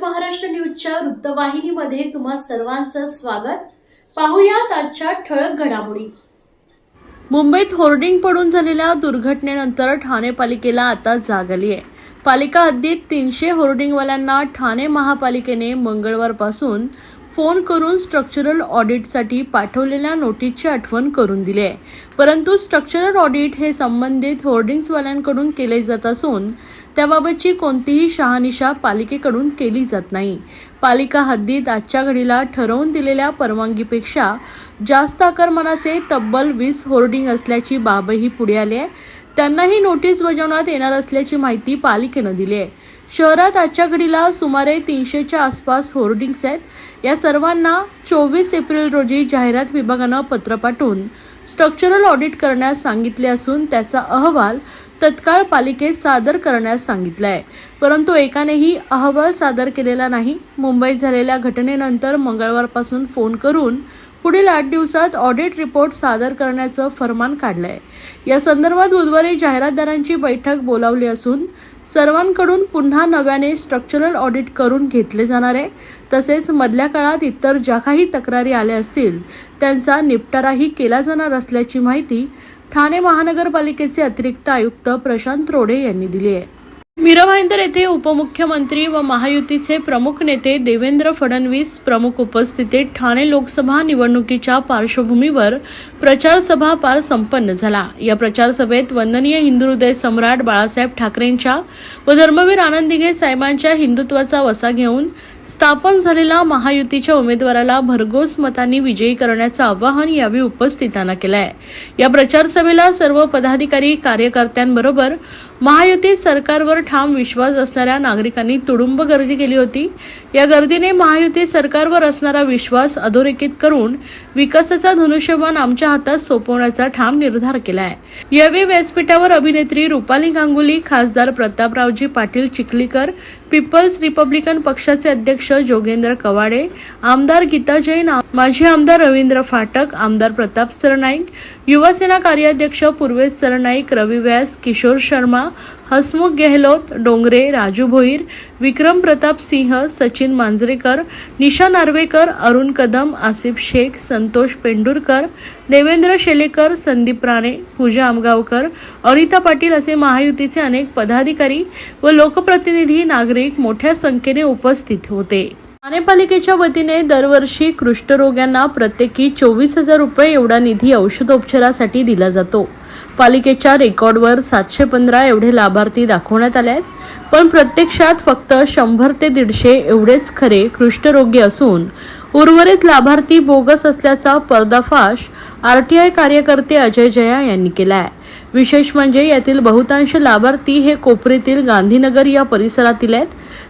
महाराष्ट्र न्यूजच्या वृत्तवाहिनीमध्ये तुम्हा सर्वांचं स्वागत। पाहुयात आजच्या ठळक घडामोडी। मुंबईत होर्डिंग पडून झालेल्या दुर्घटनेनंतर ठाणे पालिकेला आता जाग आली आहे। पालिका हद्दीत 300 होर्डिंगवाल्यांना ठाणे महापालिकेने मंगळवारपासून फोन करून स्ट्रक्चरल ऑडिटसाठी पाठवलेल्या नोटीसची आठवण करून दिली आहे। परंतु स्ट्रक्चरल ऑडिट हे संबंधित होर्डिंग्सवाल्यांकडून केले जात असून त्याबाबतची कोणतीही शहानिशा पालिकेकडून केली जात नाही। पालिका हद्दीत आजच्या घडीला ठरवून दिलेल्या परवानगीपेक्षा जास्त आकारमानाचे तब्बल 20 होर्डिंग असल्याची बाबही पुढे आली आहे। त्यांनाही नोटीस बजावण्यात येणार असल्याची माहिती पालिकेने दिली आहे। शहरात आजच्या घडीला सुमारे 300च्या आसपास होर्डिंग्स आहेत। या सर्वांना 24 एप्रिल रोजी जाहिरात विभागाने पत्र पाठवून स्ट्रक्चरल ऑडिट करण्यास सांगितले असून त्याचा अहवाल तत्काळ पालिकेत सादर करण्यास सांगितले आहे। परंतु एकानेही अहवाल सादर केलेला नाही। मुंबईत झालेल्या घटनेनंतर मंगळवारपासून फोन करून पुढील 8 दिवसात ऑडिट रिपोर्ट सादर करण्याचं फरमान काढलंय। या संदर्भात बुधवारी जाहिरातदारांची बैठक बोलावली असून सर्वांकडून पुन्हा नव्याने स्ट्रक्चरल ऑडिट करून घेतले जाणार आहे। तसेच मधल्या काळात इतर ज्या काही तक्रारी आल्या असतील त्यांचा निपटाराही केला जाणार असल्याची माहिती ठाणे महानगरपालिकेचे अतिरिक्त आयुक्त प्रशांत रोडे यांनी दिली आहे। मीरा भाईंदर येथे उपमुख्यमंत्री व महायुतीचे प्रमुख नेते देवेंद्र फडणवीस प्रमुख उपस्थितीत ठाणे लोकसभा निवडणुकीच्या पार्श्वभूमीवर प्रचार सभा पार संपन्न झाला। या प्रचार सभेत वंदनीय हिंदू हृदय सम्राट बाळासाहेब ठाकरेंच्या व धर्मवीर आनंद दिघे साहेबांच्या हिंदुत्वाचा वसा घेऊन स्थापन झालेल्या महायुतीच्या उमेदवाराला भरघोस मतांनी विजयी करण्याचं आवाहन यावेळी उपस्थितांना केलं आहे। या प्रचार सभेला सर्व पदाधिकारी कार्यकर्त्यांबरोबर महायुती सरकारवर ठाम विश्वास असणाऱ्या नागरिकांनी तुडुंब गर्दी केली होती। या गर्दीने महायुती सरकारवर असणारा विश्वास अधोरेखित करून विकासाचा धनुष्यबाण आमच्या हातात सोपवण्याचा ठाम निर्धार केला आहे। यावेळी व्यासपीठावर अभिनेत्री रुपाली गांगुली, खासदार प्रतापरावजी पाटील चिखलीकर, पीपल्स रिपब्लिकन पक्षाचे अध्यक्ष जोगेंद्र कवाडे, आमदार गीता जैन, माजी आमदार रवींद्र फाटक, आमदार प्रताप सरनाईक, युवासेना कार्याध्यक्ष पूर्वेश सरनाईक, रवी व्यास, किशोर शर्मा, हसमुख गेहलोत, डोंगरे, राजू भोईर, विक्रम प्रताप सिंह, सचिन मांजरेकर, निशा नार्वेकर, अरुण कदम, आसिफ शेख, संतोष पेंडुरकर, देवेंद्र शेलेकर, संदीप राणे, पूजा आमगावकर, अनिता पाटील असे महायुतीचे अनेक पदाधिकारी व लोकप्रतिनिधी नागरिक मोठ्या संख्येने उपस्थित होते। ठाणे पालिकेच्या वतीने दरवर्षी कुष्ठरोग्यांना प्रत्येकी 24,000 रुपये एवढा निधी औषधोपचारासाठी दिला जातो। पालिकेच्या रेकॉर्डवर 715 एवढे लाभार्थी दाखवण्यात आले आहेत, पण प्रत्यक्षात फक्त 100 ते 150 एवढेच खरे कुष्ठरोगी असून उर्वरित लाभार्थी बोगस असल्याचा पर्दाफाश आरटीआय कार्यकर्ते अजय जया यांनी केला आहे। विशेष म्हणजे यातील बहुतांश लाभार्थी हे कोपरीतील गांधीनगर या परिसरातील आहेत।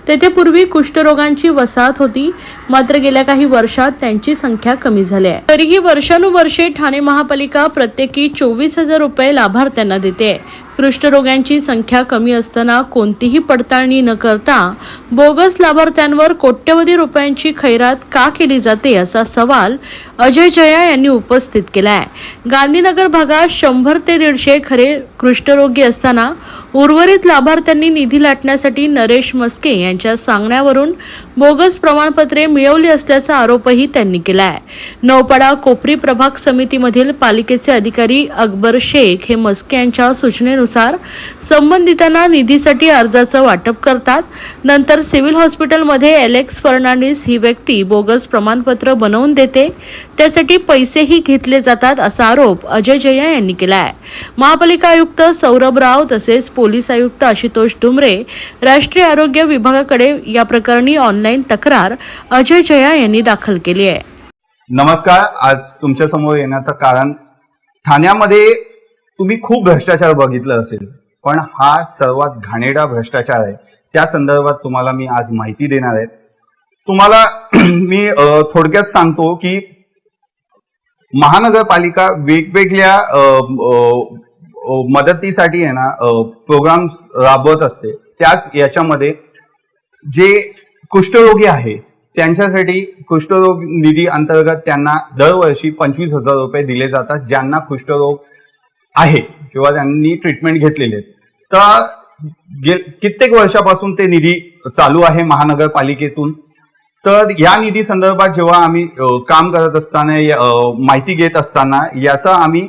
तेथे पूर्वी कुष्ठरोगांची वसाहत होती, मात्र गेल्या काही वर्षात त्यांची संख्या कमी झाली आहे। तरीही वर्षानुवर्षे ठाणे महापालिका प्रत्येकी 24,000 रुपये लाभार्थ्यांना देते। कुष्ठरोग्यांची संख्या कमी असताना कोणतीही पडताळणी न करता बोगस लाभार्थ्यांवर कोट्यवधी रुपयांची खैरात का केली जाते असा सवाल अजय जया यांनी उपस्थित केला आहे। गांधीनगर भागात 100 ते 150 खरे कुष्ठरोगी असताना उर्वरित लाभार्थ्यांनी निधी लाटण्यासाठी नरेश मस्के यांच्या सांगण्यावरून बोगस प्रमाणपत्रे मिळवली असल्याचा आरोपही त्यांनी केला आहे। नौपाडा कोपरी प्रभाग समितीमधील पालिकेचे अधिकारी अकबर शेख हे मस्के यांच्या सूचनेनुसार संबंधितांना निधीसाठी अर्जाचं वाटप करतात। नंतर सिव्हिल हॉस्पिटलमध्ये एलेक्स फर्नांडिस ही व्यक्ती बोगस प्रमाणपत्र बनवून देते, त्यासाठी पैसेही घेतले जातात असा आरोप अजय जया यांनी केला आहे। महापालिका आयुक्त सौरभ राव तसेच पोलीस आयुक्त आशुतोष डुमरे राष्ट्रीय आरोग्य विभागाकडे या प्रकरणी ऑनलाईन तक्रार अजय जया यांनी दाखल केली आहे। नमस्कार, आज तुमच्या समोर येण्याचं कारण ठाण्यामध्ये तुम्ही खूप भ्रष्टाचार बघितलं असेल, पण हा सर्वात घाणेरडा भ्रष्टाचार आहे। त्या संदर्भात तुम्हाला मी आज माहिती देणार आहे। तुम्हाला मी थोडक्यात सांगतो की महानगरपालिका वेगवेगळ्या मदतीसाठी आहे ना प्रोग्राम्स राबवत असते। त्याच याच्यामध्ये जे कुष्ठरोगी आहे त्यांच्यासाठी कुष्ठरोग निधी अंतर्गत त्यांना दरवर्षी 25,000 रुपये दिले जातात, ज्यांना कुष्ठरोग आहे किंवा त्यांनी ट्रीटमेंट घेतलेली आहे। तर कित्येक वर्षापासून ते निधी चालू आहे महानगरपालिकेतून. तर या निधी संदर्भात जेव्हा आम्ही काम करत असताना माहिती घेत असताना याचा आम्ही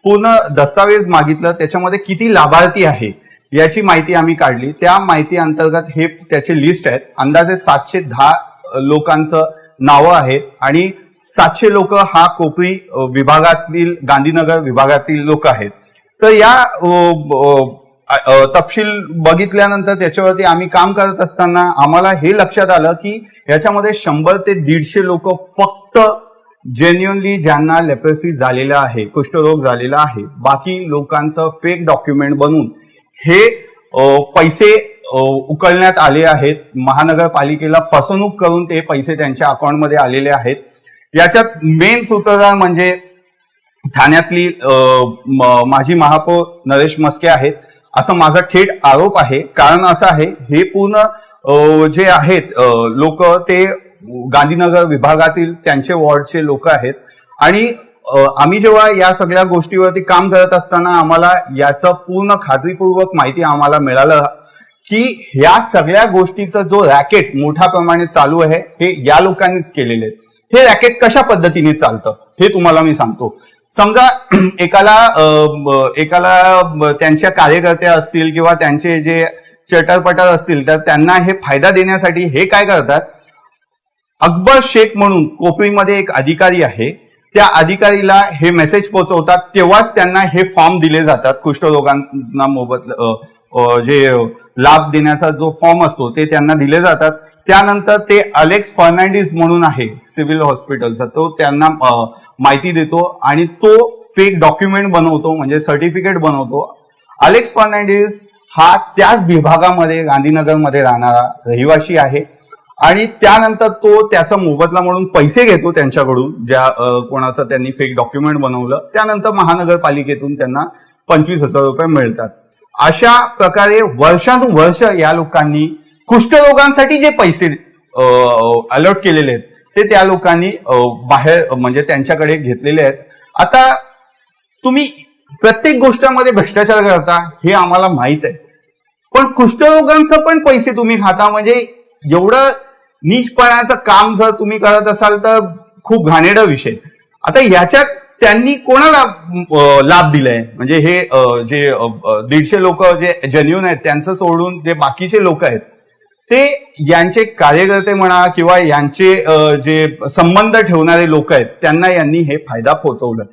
पूर्ण दस्तावेज मागितलं, त्याच्यामध्ये किती लाभार्थी आहे याची माहिती आम्ही काढली. त्या माहिती अंतर्गत हे त्याचे लिस्ट आहेत. अंदाजे 710 लोकांचं नावं आहेत आणि 700 लोक हा कोपरी विभागातील गांधीनगर विभागातील लोक आहेत. तर या तपशील बघितल्यानंतर त्याच्यावरती आम्ही काम करत असताना आम्हाला हे लक्षात आलं की याच्यामध्ये 100 ते 150 लोक फक्त जेन्युअनली ज्यांना लेप्रेसी झालेला आहे, कुष्ठरोग झालेला आहे, बाकी लोकांचं फेक डॉक्युमेंट बनवून हे पैसे उकळण्यात आले आहेत. महानगरपालिकेला फसवणूक करून ते पैसे त्यांच्या अकाउंटमध्ये आलेले आहेत. याच्यात मेन सूत्रधार म्हणजे ठाण्यातली माजी महापौर नरेश मस्के आहेत, असं माझा थेट आरोप आहे. कारण असं आहे, हे पूर्ण जे आहेत लोक ते गांधीनगर विभागातील त्यांचे वॉर्डचे लोक आहेत. आणि आम्ही जेव्हा या सगळ्या गोष्टीवरती काम करत असताना आम्हाला याचं पूर्ण खात्रीपूर्वक माहिती आम्हाला मिळालं की ह्या सगळ्या गोष्टीचा जो रॅकेट मोठ्या प्रमाणात चालू आहे हे या लोकांनीच केलेले आहेत. हे रॅकेट कशा पद्धतीने चालतं हे तुम्हाला मी सांगतो. समजा एकाला त्यांच्या कार्यकर्ते असतील किंवा त्यांचे जे चटरपटर असतील तर त्यांना हे फायदा देण्यासाठी हे काय करतात, अकबर शेख म्हणून कोपरीमध्ये एक अधिकारी आहे, त्या अधिकारीला हे मेसेज पोहोचवतात. तेव्हाच त्यांना हे फॉर्म दिले जातात. कुष्ठरोगांना मोबदला जे लाभ देण्याचा जो फॉर्म असतो ते त्यांना दिले जातात. त्यानंतर ते अलेक्स फर्नांडिस म्हणून आहे सिव्हिल हॉस्पिटलचा, तो त्यांना माहिती देतो आणि तो फेक डॉक्युमेंट बनवतो, म्हणजे सर्टिफिकेट बनवतो. अलेक्स फर्नांडिस हा त्याच विभागामध्ये गांधीनगरमध्ये राहणारा रहिवासी आहे आणि त्यानंतर तो त्याचा मोबदला म्हणून पैसे घेतो त्यांच्याकडून, ज्या कोणाचं त्यांनी फेक डॉक्युमेंट बनवलं. त्यानंतर महानगरपालिकेतून त्यांना 25,000 रुपये मिळतात. अशा प्रकारे वर्षानुवर्ष या लोकांनी कुष्ठरोगांसाठी जे पैसे अलॉट केलेले आहेत ते त्या लोकांनी बाहेर म्हणजे त्यांच्याकडे घेतलेले आहेत. आता तुम्ही प्रत्येक गोष्टीमध्ये भ्रष्टाचार करता हे आम्हाला माहित आहे, पण कुष्ठरोगांचं पण पैसे तुम्ही खाता म्हणजे एवढं नीचपणाचं काम जर तुम्ही करत असाल तर खूप घाणेरडा विषय. आता याच्यात त्यांनी कोणाला लाभ दिलाय, म्हणजे हे जे 150 लोक जे जेन्युन आहेत त्यांचं सोडून जे बाकीचे लोक आहेत ते यांचे कार्यकर्ते म्हणा किंवा यांचे जे संबंध ठेवणारे लोक आहेत त्यांना यांनी हे फायदा पोहोचवलं.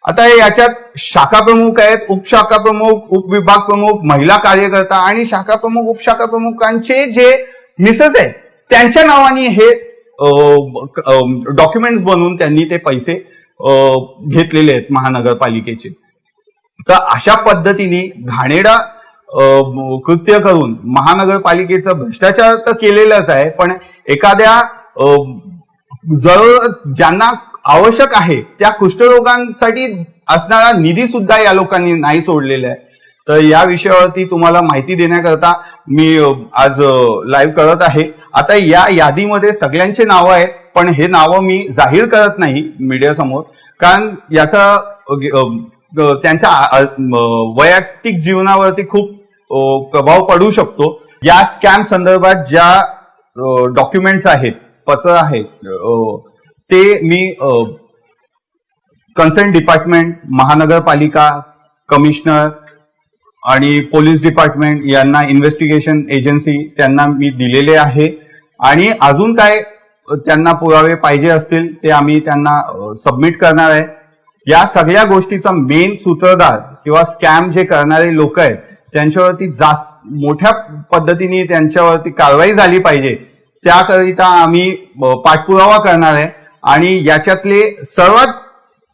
आता याच्यात शाखा प्रमुख आहेत, उपशाखा प्रमुख, उपविभाग प्रमुख, महिला कार्यकर्ता आणि शाखा प्रमुख, उपशाखा प्रमुखांचे जे मिसेस आहेत त्यांच्या नावाने हे डॉक्युमेंट्स बनवून त्यांनी ते पैसे घेतलेले आहेत महानगरपालिकेचे. तर अशा पद्धतीने घाणेरडा कृत्य करून महानगरपालिकेचं भ्रष्टाचार तर केलेलंच आहे, पण एखाद्या जर ज्यांना आवश्यक आहे त्या कुष्ठरोगांसाठी असणारा निधी सुद्धा या लोकांनी नाही सोडलेला आहे. तर या विषयावरती तुम्हाला माहिती देण्याकरता मी आज लाईव्ह करत आहे. आता या यादीमध्ये सगळ्यांचे नावं आहेत, पण हे नावं मी जाहीर करत नाही मीडिया समोर, कारण याचा त्यांच्या वैयक्तिक जीवनावरती खूप प्रभाव पडू शकतो. या स्कॅम संदर्भात ज्या डॉक्युमेंट्स आहेत, पत्र आहेत, ते मी कन्सर्न डिपार्टमेंट, महानगरपालिका, कमिशनर आणि पोलीस डिपार्टमेंट यांना, इन्व्हेस्टिगेशन एजन्सी त्यांना मी दिलेले आहे. आणि अजून काय त्यांना पुरावे पाहिजे असतील ते आम्ही त्यांना सबमिट करणार आहे. या सगळ्या गोष्टीचा मेन सूत्रधार किंवा स्कॅम जे करणारे लोक आहेत त्यांच्यावरती जास्त मोठ्या पद्धतीने त्यांच्यावरती कारवाई झाली पाहिजे, त्याकरिता आम्ही पाठपुरावा करणार आहे. आणि याच्यातले सर्वात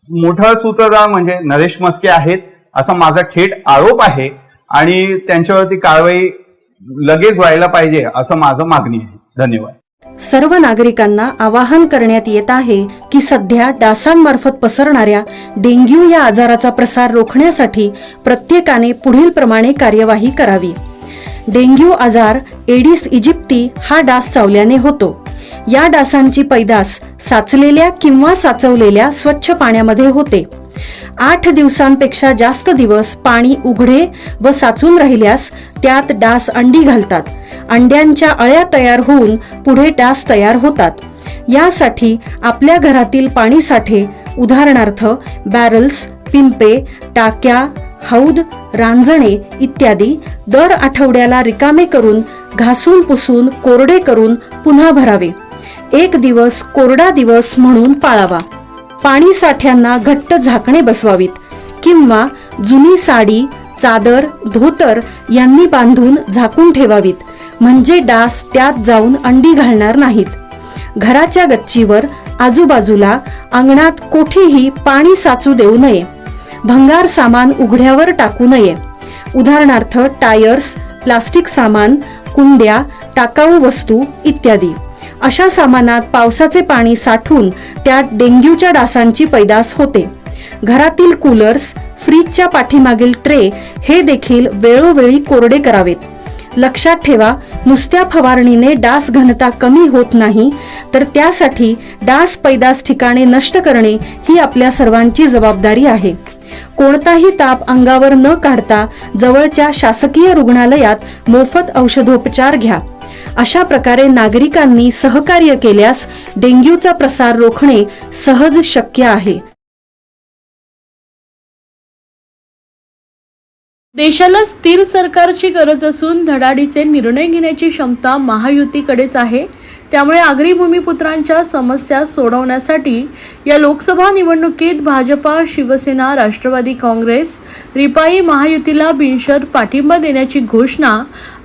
मोठा सूत्रधार म्हणजे नरेश मस्के आहेत असा माझा थेट आरोप आहे आणि त्यांच्यावरती कारवाई लगेच व्हायला पाहिजे असं माझं मागणी आहे. धन्यवाद. सर्व नागरिकांना आवाहन करण्यात येत आहे की सध्या डासांमार्फत पसरणाऱ्या डेंग्यू या आजाराचा प्रसार रोखण्यासाठी प्रत्येकाने पुढील प्रमाणे कार्यवाही करावी. डेंग्यू आजार एडिस इजिप्ती हा डास चावल्याने होतो. या डासांची पैदास साचलेल्या किंवा साचवलेल्या स्वच्छ पाण्यामध्ये होते. 8 दिवसांपेक्षा जास्त दिवस पाणी उघडे व साचून राहिल्यास त्यात डास अंडी घालतात. अंड्यांच्या अळ्या तयार होऊन पुढे डास तयार होतात. यासाठी आपल्या घरातील पाणी साठे उदाहरणार्थ बॅरल्स, पिंपे, टाक्या, हौद, रांजणे इत्यादी दर आठवड्याला रिकामे करून घासून पुसून कोरडे करून पुन्हा भरावे. 1 दिवस कोरडा दिवस म्हणून पाळावा. पाणी साठ्यांना घट्ट झाकणे बसवावीत किंवा जुनी साडी, चादर, धोतर यांनी बांधून झाकून ठेवावीत, म्हणजे डास त्यात जाऊन अंडी घालणार नाहीत. घराच्या गच्चीवर, आजूबाजूला, अंगणात कोठेही पाणी साचू देऊ नये. भंगार सामान उघड्यावर टाकू नये. उदाहरणार्थ टायर्स, प्लास्टिक सामान, कुंड्या, टाकाऊ वस्तू इत्यादी. अशा सामानात पावसाचे पाणी साठून त्यात डेंग्यूच्या डासांची पैदास होते. घरातील कूलर्स, फ्रीजच्या पाठीमागील ट्रे हे देखील वेळोवेळी कोरडे करावेत. लक्षात ठेवा, नुसत्या फवारणीने डास घनता कमी होत नाही, तर त्यासाठी डास पैदास ठिकाणे नष्ट करणे ही आपल्या सर्वांची जबाबदारी आहे. कोणताही ताप अंगावर न काढता जवळच्या शासकीय रुग्णालयात मोफत औषधोपचार घ्या. अशा प्रकारे नागरिकांनी सहकार्य केल्यास डेंग्यूचा प्रसार रोखणे सहज शक्य आहे. देशाला स्थिर सरकारची गरज असून धडाडीचे निर्णय घेण्याची क्षमता महायुतीकडेच आहे. त्यामुळे आगरी भूमिपुत्रांच्या समस्या सोडवण्यासाठी या लोकसभा निवडणुकीत भाजपा, शिवसेना, राष्ट्रवादी काँग्रेस, रिपाई महायुतीला बिनशर्त पाठिंबा देण्याची घोषणा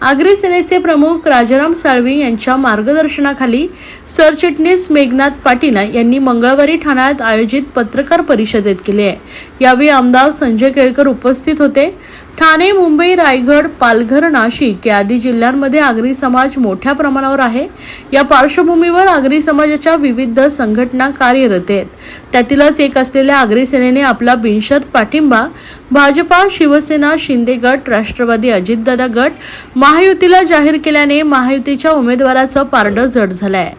आगरी सेनेचे प्रमुख राजाराम साळवी यांच्या मार्गदर्शनाखाली सरचिटणीस मेघनाथ पाटील यांनी मंगळवारी ठाण्यात आयोजित पत्रकार परिषदेत केली आहे. यावेळी आमदार संजय केळकर उपस्थित होते. ठाणे, मुंबई, रायगड, पालघर, नाशिक या आदी जिल्ह्यांमध्ये आगरी समाज मोठ्या प्रमाणावर आहे. या पार्श्वभूमीवर आगरी समाजाच्या विविध संघटना कार्यरत आहेत. त्यातीलच एक असलेल्या आगरी सेनेने आपला बिनशर्त पाठिंबा भाजपा, शिवसेना, शिंदे गट, राष्ट्रवादी, अजितदादा गट, महायुतीला जाहीर केल्याने महायुतीच्या उमेदवाराचं पारडं जड झालंय.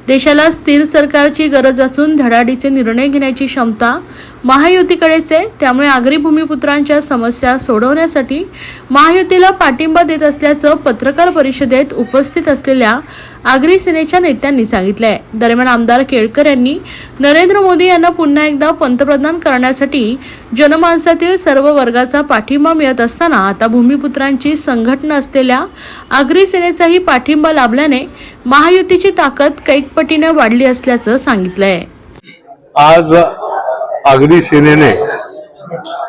देशाला स्थिर सरकारची गरज असून धडाडीचे निर्णय घेण्याची क्षमता महायुतीकडेच आहे. त्यामुळे आगरी भूमिपुत्रांच्या समस्या सोडवण्यासाठी महायुतीला पाठिंबा देत असल्याचं पत्रकार परिषदेत उपस्थित असलेल्या आगरी सेनेच्या नेत्यांनी सांगितलंय. दरम्यान आमदार केळकर यांनी नरेंद्र मोदी यांना पुन्हा एकदा पंतप्रधान करण्यासाठी जनमानसातील सर्व वर्गाचा पाठिंबा मिळत असताना आता भूमिपुत्रांची संघटना असलेल्या आगरी सेनेचाही पाठिंबा लाभल्याने महायुतीची ताकद कैकपटीने वाढली असल्याचं सांगितलंय. आज आगरी सेनेने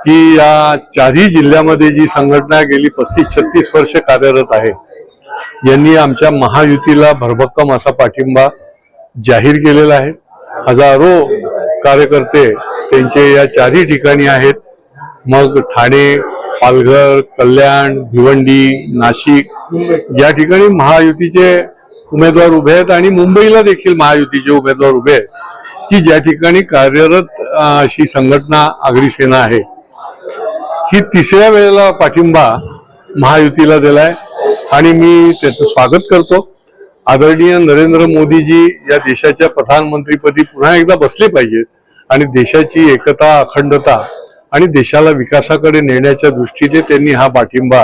की या चारही जिल्ह्यामध्ये जी संघटना गेली 35-36 वर्ष कार्यरत आहे, यांनी आमच्या महायुतीला भरभक्कम असा पाठिंबा जाहीर केलेला आहे. हजारो कार्यकर्ते त्यांचे या चारही ठिकाणी आहेत. मग ठाणे, पालघर, कल्याण, भिवंडी, नाशिक या ठिकाणी महायुतीचे उमेदवार उभे आहेत आणि मुंबईला देखील महायुतीचे उमेदवार उभे आहेत, की ज्या ठिकाणी कार्यरत अशी संघटना आगरी सेना आहे. ही 3ऱ्या वेळेला पाठिंबा महायुतीला दिलाय आणि मी त्याचं स्वागत करतो. आदरणीय नरेंद्र मोदीजी या देशाच्या प्रधानमंत्रीपदी पुन्हा एकदा बसले पाहिजेत आणि देशाची एकता, अखंडता आणि देशाला विकासाकडे नेण्याच्या दृष्टीने त्यांनी हा पाठिंबा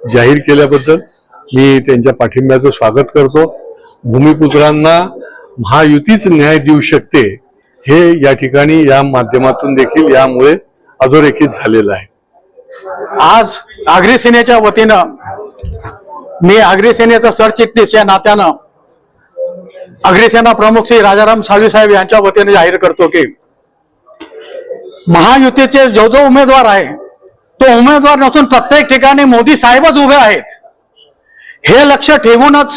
जाहीर केल्याबद्दल मी त्यांच्या पाठिंब्याचं स्वागत करतो. भूमिपुत्रांना महायुतीच न्याय देऊ शकते हे या ठिकाणी या माध्यमातून देखील यामुळे अधोरेखित झालेलं आहे. आज आगरी सेनेच्या वतीनं मी आगरी सेनेचा सरचिटणीस या नात्यानं आगरी सेना प्रमुख श्री राजाराम साळवी साहेब यांच्या वतीने जाहीर करतो की महायुतीचे जो जो उमेदवार आहे तो उमेदवार नसून प्रत्येक ठिकाणी मोदी साहेबच उभे आहेत हे लक्ष ठेवूनच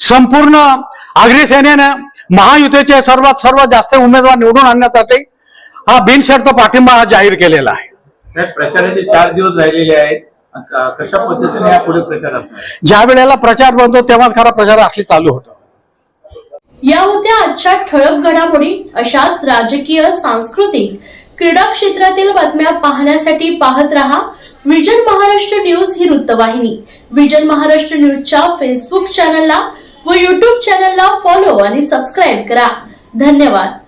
संपूर्ण आगरी सेनेने महायुतीचे सर्वात जास्त उमेदवार निवडून आणण्यासाठी हा बिनशर्त पाठिंबा जाहीर केलेला आहे. प्रचाराचे 4 दिवस राहिलेले आहेत. कशा पद्धतीने या पुढे प्रचार असणार? ज्या वेळेला प्रचार बनतो तेव्हा खरा प्रचार असली चालू होतो. या होत्या आजच्या ठळक घडामोडी. अशाच राजकीय, सांस्कृतिक, क्रीडा क्षेत्रातील बातम्या पाहण्यासाठी पाहत रहा विजन महाराष्ट्र न्यूज ही वृत्तवाहिनी. विजन महाराष्ट्र न्यूजच्या फेसबुक चॅनलला व YouTube चॅनलला फॉलो आणि सबस्क्राईब करा. धन्यवाद.